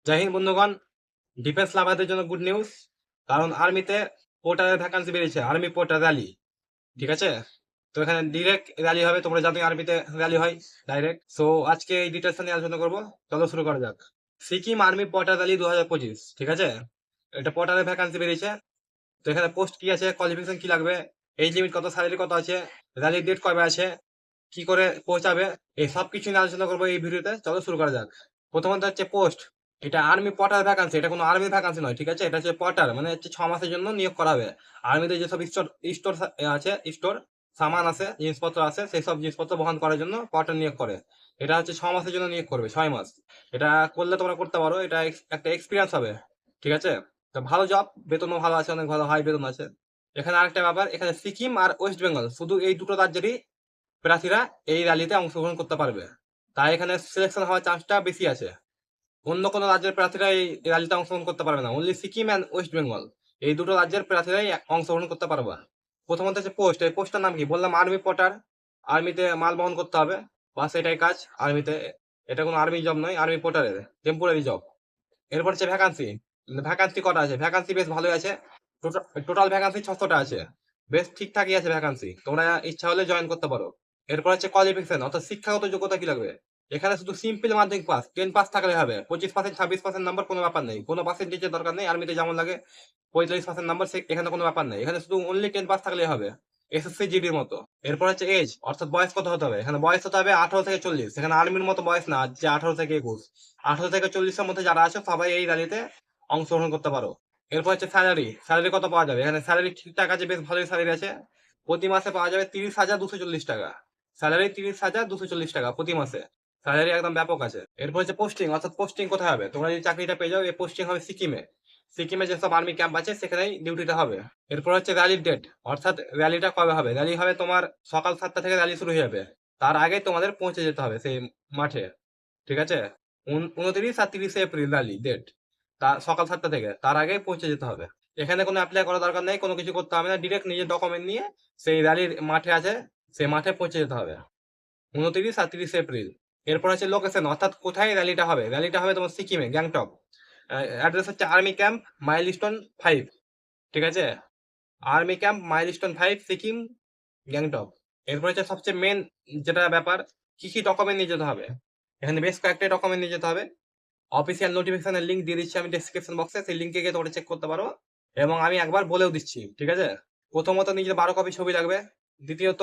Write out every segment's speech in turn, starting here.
জয় হিন্দ বন্ধুগণ। ডিফেন্স লাভারদের জন্য good news, কারণ আর্মিতে পোর্টারের ভ্যাকান্সি বেরিয়েছে, আর্মি পোর্টার র্যালি। ঠিক আছে, তো এখানে ডিরেক্ট র্যালি হবে, তোমরা জানো আর্মিতে র্যালি হয় ডাইরেক্ট। সো আজকে এই ডিটেলস নিয়ে আলোচনা করবো, চলো শুরু করা যাক। সিকিম আর্মি পোর্টার র্যালি 2025, ঠিক আছে, এটা পোর্টারের ভ্যাকান্সি বেরিয়েছে। তো এখানে পোস্ট কি আছে, কোয়ালিফিকেশন কি লাগবে, এজ লিমিট কত, স্যালারি কত আছে, র্যালির ডেট কবে আছে, কি করে পৌঁছাবে, এই সব কিছু নিয়ে আলোচনা করবো এই ভিডিওতে। চলো শুরু করা যাক। প্রথমত হচ্ছে পোস্ট, এটা আর্মি পটার ভ্যাকান্সি, এটা কোনো আর্মি ভ্যাকান্সি নয়, ঠিক আছে, এটা হচ্ছে পটার, মানে হচ্ছে 6 মাসের জন্য নিয়োগ করা হবে। আর্মিতে যেসব স্টোর স্টোর আছে, স্টোর সামান আছে, জিনিসপত্র আছে, সেই সব জিনিসপত্র বহন করার জন্য পটার নিয়োগ করে। এটা হচ্ছে 6 মাসের জন্য নিয়োগ করবে, 6 মাস। এটা করলে তোমরা করতে পারো, এটা একটা এক্সপিরিয়েন্স হবে, ঠিক আছে। তো ভালো জব, বেতনও ভালো আছে, অনেক ভালো হাই বেতন আছে। এখানে আরেকটা ব্যাপার, এখানে সিকিম আর ওয়েস্ট বেঙ্গল শুধু এই দুটো রাজ্যেরই প্রার্থীরা এই র্যালিতে অংশগ্রহণ করতে পারবে, তাই এখানে সিলেকশন হওয়ার চান্সটা বেশি আছে। অন্য কোনো রাজ্যের প্রার্থীরা এই র্যালিতে অংশগ্রহণ করতে পারবে না, only Sikkim and West Bengal, এই দুটো রাজ্যের প্রার্থীরাই অংশগ্রহণ করতে পারবে। প্রথমত হচ্ছে পোস্ট, এই পোস্টটার নাম কি বললাম, আর্মি পটার। আর্মিতে মাল বহন করতে হবে, বাস এটাই কাজ আর্মিতে। এটা কোনো আর্মি জব নয়, আর্মি পোর্টারের টেম্পোরারি জব। এরপর হচ্ছে ভ্যাকান্সি। ভ্যাকান্সি কটা আছে, ভ্যাকান্সি বেশ ভালোই আছে। টোটাল ভ্যাকান্সি 600টা আছে, বেশ ঠিকঠাকই আছে ভ্যাকান্সি, তোমরা ইচ্ছা হলে জয়েন করতে পারো। এরপর হচ্ছে কোয়ালিফিকেশন, অর্থাৎ শিক্ষাগত যোগ্যতা কি লাগবে। এখানে শুধু সিম্পল মাধ্যমিক পাস, 10 পাস থাকলে হবে। 25%, 26% নাম্বার কোনো ব্যাপার নেই, কোনো পার্সেন্টেজের দরকার নেই। আর্মিতে যেমন লাগে 45% নাম্বার, এখানে কোনো ব্যাপার নেই, এখানে শুধু অনলি 10 পাস থাকলেই হবে, এসএসসি জিডির মতো। এরপর হচ্ছে এজ, অর্থাৎ বয়স কত হতে হবে। এখানে বয়স হতে হবে 18 থেকে 40, এখানে আর্মির মতো বয়স না যে 18 থেকে 21। 18 থেকে 40-এর মধ্যে যারা আছে সবাই এই র্যালিতে অংশগ্রহণ করতে পারো। এরপর হচ্ছে স্যালারি, স্যালারি কত পাওয়া যাবে। এখানে স্যালারি ঠিকঠাক আছে, বেশ ভালোই স্যালারি আছে। প্রতি মাসে পাওয়া যাবে 30,240 টাকা, স্যালারি 30,240 টাকা প্রতি মাসে, স্যালারি একদম ব্যাপক আছে। এরপর হচ্ছে পোস্টিং, অর্থাৎ পোস্টিং কোথায় হবে, তোমরা যদি চাকরিটা পেয়ে যাও, এই পোস্টিং হবে সিকিমে। সিকিমে যেসব আর্মি ক্যাম্প আছে সেখানেই ডিউটিটা হবে। এরপর হচ্ছে র্যালির ডেট, অর্থাৎ র্যালিটা কবে হবে। র্যালি হবে তোমার সকাল 7টা থেকে র্যালি শুরু হয়ে যাবে, তার আগে তোমাদের পৌঁছে যেতে হবে সেই মাঠে, ঠিক আছে। 29 আর 30 এপ্রিল র্যালি ডেট, তার সকাল 7টা থেকে, তার আগে পৌঁছে যেতে হবে। এখানে কোনো অ্যাপ্লাই করার দরকার নেই, কোনো কিছু করতে হবে না, ডিরেক্ট নিজের ডকুমেন্ট নিয়ে সেই র্যালির মাঠে আছে, সেই মাঠে পৌঁছে যেতে হবে 29 আর 30 এপ্রিল। এরপর আছে লোকেশন, অর্থাৎ কোথায় র্যালিটা হবে। র্যালিটা হবে তোমার সিকিমে, গ্যাংটক। অ্যাড্রেস হচ্ছে আর্মি ক্যাম্প মাইলস্টোন 5, ঠিক আছে, army camp milestone 5, Sikkim, Gangtok. এরপর হচ্ছে সবচেয়ে মেন যেটা ব্যাপার, কি কি ডকুমেন্ট নিয়ে যেতে হবে। এখানে বেশ কয়েকটা ডকুমেন্ট নিয়ে যেতে হবে। অফিসিয়াল নোটিফিকেশনের লিঙ্ক দিয়ে দিচ্ছি আমি ডেসক্রিপশন বক্সে, সেই লিঙ্কে গিয়ে তোমরা চেক করতে পারো। এবং আমি একবার বলেও দিচ্ছি, ঠিক আছে। প্রথমত নিজের 12 কপি ছবি লাগবে। দ্বিতীয়ত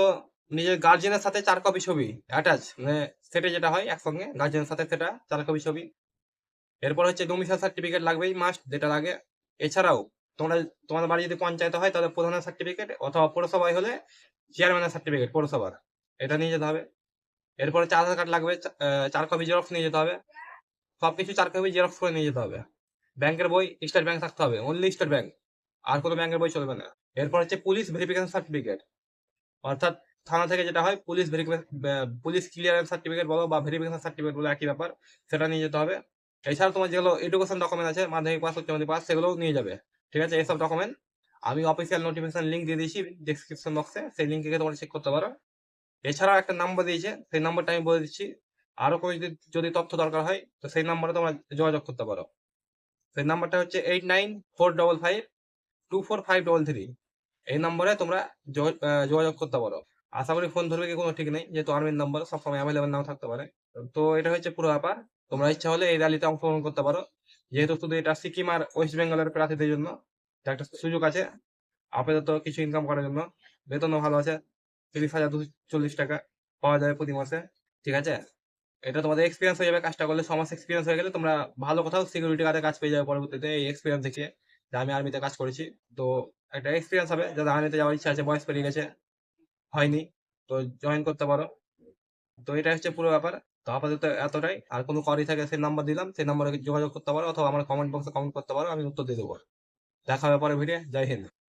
নিজের গার্জেনের সাথে 4 কপি ছবি অ্যাটাচ, মানে সেটে যেটা হয় একসঙ্গে গার্জেনের সাথে, সেটা 4 কপি ছবি। এরপর হচ্ছে ডোমিসাইল সার্টিফিকেট লাগবেই, মাস্ট, যেটা লাগে। এছাড়াও তোমরা, তোমাদের বাড়ি যদি পঞ্চায়েত হয় তাহলে প্রধানের সার্টিফিকেট, অথবা পৌরসভায় হলে চেয়ারম্যানের সার্টিফিকেট পৌরসভার, এটা নিয়ে যেতে হবে। এরপরে হচ্ছে আধার কার্ড লাগবে, 4 কপি জেরক্স নিয়ে যেতে হবে। সবকিছু 4 কপি জেরক্স করে নিয়ে যেতে হবে। ব্যাংকের বই, স্টেট ব্যাংক থাকতে হবে, অনলি স্টেট ব্যাংক, আর কোনো ব্যাংকের বই চলবে না। এরপর হচ্ছে পুলিশ ভেরিফিকেশন সার্টিফিকেট, অর্থাৎ থানা থেকে যেটা হয় পুলিশ পুলিশ ক্লিয়ারেন্স সার্টিফিকেট বলো বা ভেরিফিকেশন সার্টিফিকেট বলো, একই ব্যাপার, সেটা নিয়ে যেতে হবে। এছাড়া তোমার যেগুলো এডুকেশন ডকুমেন্ট আছে, মাধ্যমিক পাস, উচ্চ মাধ্যমিক পাস, সেগুলোও নিয়ে যাবে, ঠিক আছে। এইসব ডকুমেন্ট আমি অফিসিয়াল নোটিফিকেশন লিঙ্ক দিয়ে দিয়েছি ডেসক্রিপশন বক্সে, সেই লিঙ্কে গিয়ে তোমরা চেক করতে পারো। এছাড়াও একটা নাম্বার দিয়েছে, সেই নাম্বারটা আমি বলে দিচ্ছি। আরো কোনো যদি যদি তথ্য দরকার হয় তো সেই নাম্বারে তোমরা যোগাযোগ করতে পারো। সেই নাম্বারটা হচ্ছে 8945524533। এই নম্বরে তোমরা যোগাযোগ করতে পারো। আশা করি ফোন ধরবে কি কোনো ঠিক নেই, যেহেতু আর্মির নাম্বার সবসময় অ্যাভেলেবেল নাও থাকতে পারে। তো এটা হচ্ছে পুরো ব্যাপার। তোমরা ইচ্ছা হলে এই র্যালিতে অংশগ্রহণ করতে পারো, যেহেতু শুধু এটা সিকিম আর ওয়েস্ট বেঙ্গলের প্রার্থীদের জন্য। এটা একটা সুযোগ আছে আপাতত কিছু ইনকাম করার জন্য। বেতনও ভালো আছে, 30,240 টাকা পাওয়া যাবে প্রতি মাসে, ঠিক আছে। এটা তোমাদের এক্সপিরিয়েন্স হয়ে যাবে, কাজটা করলে 6 মাস এক্সপিরিয়েন্স হয়ে গেলে তোমরা ভালো কোথাও সিকিউরিটি গার্ডে কাজ পেয়ে যাবে পরবর্তীতে, এই এক্সপিরিয়েন্স দেখিয়ে যে আমি আর্মিতে কাজ করেছি। তো একটা এক্সপিরিয়েন্স হবে, যাদের আর্মিতে যাওয়ার ইচ্ছা আছে, বয়স পেরিয়ে গেছে, হয়নি, তো জয়েন করতে পারো। তো এটা হচ্ছে পুরো ব্যাপার। তো আপাতত এতটাই, আর কোনো কোয়ারি থাকে সেই নাম্বার দিলাম, সেই নাম্বারে যোগাযোগ করতে পারো, অথবা আমার কমেন্ট বক্সে কমেন্ট করতে পারো, আমি উত্তর দিয়ে দেবো। দেখা হবে পরে ভিডিও। জয় হিন্দ।